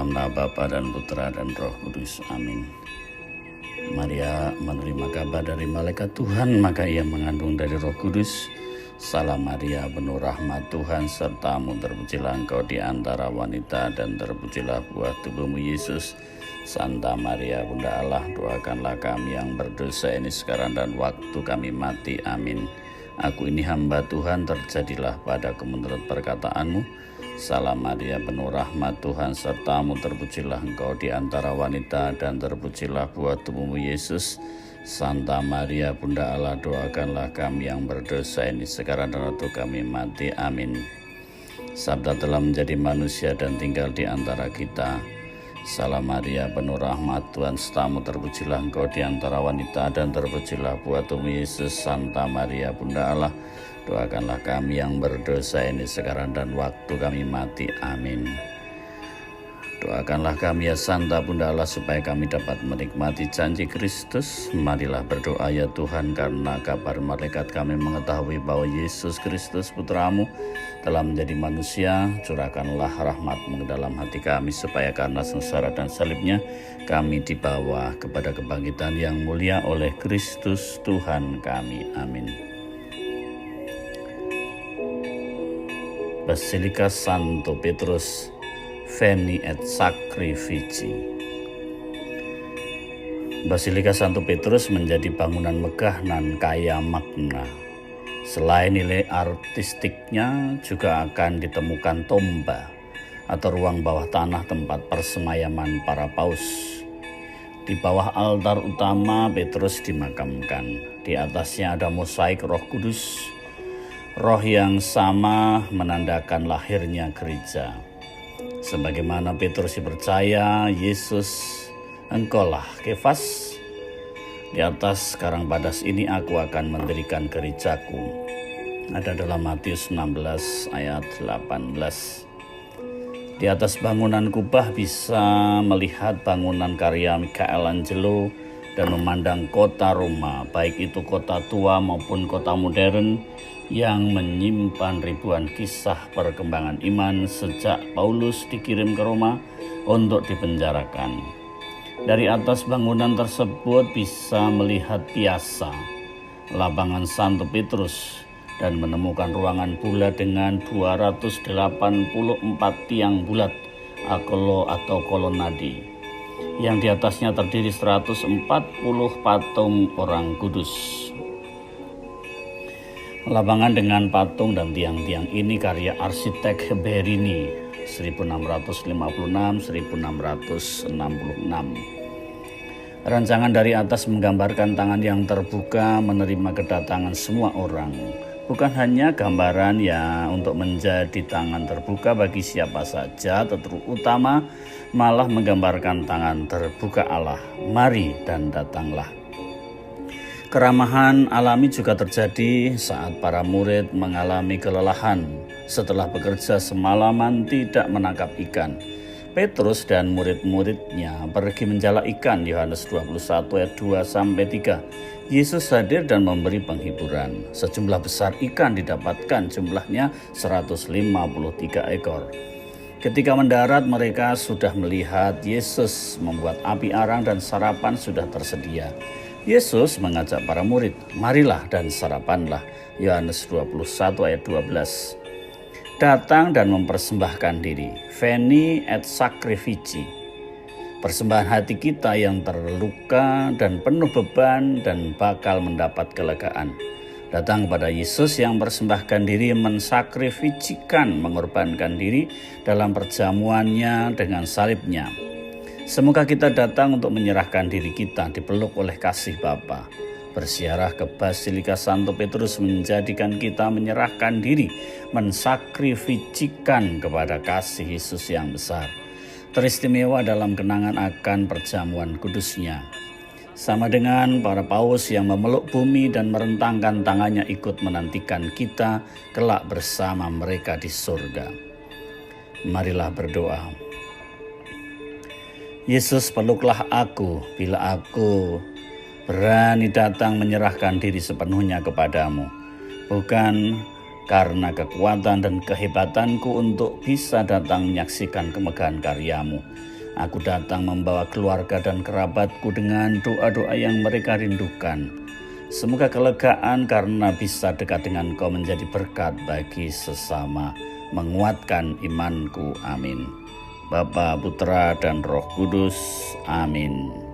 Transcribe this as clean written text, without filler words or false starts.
Dalam nama Bapa dan Putra dan Roh Kudus. Amin. Maria menerima kabar dari malaikat Tuhan, maka ia mengandung dari Roh Kudus. Salam Maria, penuh rahmat Tuhan sertamu, terpujilah engkau di antara wanita dan terpujilah buah tubuhmu Yesus. Santa Maria Bunda Allah, doakanlah kami yang berdosa ini sekarang dan waktu kami mati. Amin. Aku ini hamba Tuhan, terjadilah padaku menurut perkataanmu. Salam Maria, penuh rahmat Tuhan sertamu, terpujilah engkau di antara wanita dan terpujilah buah tubuhmu Yesus. Santa Maria Bunda Allah, doakanlah kami yang berdosa ini sekarang dan waktu kami mati. Amin. Sabda telah menjadi manusia dan tinggal di antara kita. Salam Maria, penuh rahmat Tuhan sertamu, terpujilah engkau di antara wanita dan terpujilah buah tubuhmu Yesus. Santa Maria Bunda Allah, doakanlah kami yang berdosa ini sekarang dan waktu kami mati. Amin. Doakanlah kami ya Santa Bunda Allah, supaya kami dapat menikmati janji Kristus. Marilah berdoa ya Tuhan, karena kabar malaikat kami mengetahui bahwa Yesus Kristus Putramu telah menjadi manusia. Curahkanlah rahmat-Mu ke dalam hati kami, supaya karena sengsara dan salibnya kami dibawa kepada kebangkitan yang mulia oleh Kristus Tuhan kami. Amin. Basilika Santo Petrus Veni et Sacrifici. Basilika Santo Petrus menjadi bangunan megah nan kaya makna. Selain nilai artistiknya, juga akan ditemukan tomba atau ruang bawah tanah tempat persemayaman para paus. Di bawah altar utama Petrus dimakamkan. Di atasnya ada mosaik Roh Kudus. Roh yang sama menandakan lahirnya gereja. Sebagaimana Petrus percaya, Yesus, engkaulah Kefas. Di atas karang padas ini aku akan mendirikan gerejaku. Ada dalam Matius 16 ayat 18. Di atas bangunan kubah bisa melihat bangunan karya Michelangelo dan memandang kota Roma, baik itu kota tua maupun kota modern, yang menyimpan ribuan kisah perkembangan iman sejak Paulus dikirim ke Roma untuk dipenjarakan. Dari atas bangunan tersebut bisa melihat Piazza, lapangan Santo Petrus, dan menemukan ruangan bulat dengan 284 tiang bulat atau kolonade, yang di atasnya terdiri 140 patung orang kudus. Lapangan dengan patung dan tiang-tiang ini karya arsitek Berini 1656-1666. Rancangan dari atas menggambarkan tangan yang terbuka menerima kedatangan semua orang. Bukan hanya gambaran ya untuk menjadi tangan terbuka bagi siapa saja, terutama malah menggambarkan tangan terbuka Allah. Mari dan datanglah. Keramahan alami juga terjadi saat para murid mengalami kelelahan setelah bekerja semalaman tidak menangkap ikan. Petrus dan murid-muridnya pergi menjala ikan, Yohanes 21 ayat 2-3. Yesus hadir dan memberi penghiburan. Sejumlah besar ikan didapatkan, jumlahnya 153 ekor. Ketika mendarat, mereka sudah melihat Yesus membuat api arang dan sarapan sudah tersedia. Yesus mengajak para murid, marilah dan sarapanlah, Yohanes 21 ayat 12. Datang dan mempersembahkan diri, Veni et Sacrifici. Persembahan hati kita yang terluka dan penuh beban dan bakal mendapat kelegaan. Datang kepada Yesus yang persembahkan diri, mensakrificikan, mengorbankan diri dalam perjamuannya dengan salibnya. Semoga kita datang untuk menyerahkan diri kita, dipeluk oleh kasih Bapa. Bersiarah ke Basilika Santo Petrus menjadikan kita menyerahkan diri, mensakrificikan kepada kasih Yesus yang besar. Teristimewa dalam kenangan akan perjamuan kudusnya. Sama dengan para paus yang memeluk bumi dan merentangkan tangannya ikut menantikan kita kelak bersama mereka di surga. Marilah berdoa. Yesus, peluklah aku bila aku berani datang menyerahkan diri sepenuhnya kepadamu. Bukan karena kekuatan dan kehebatanku untuk bisa datang menyaksikan kemegahan karyamu, Aku datang membawa keluarga dan kerabatku dengan doa-doa yang mereka rindukan. Semoga kelegaan karena bisa dekat dengan Kau menjadi berkat bagi sesama, menguatkan imanku. Amin. Bapa, Putra, dan Roh Kudus. Amin.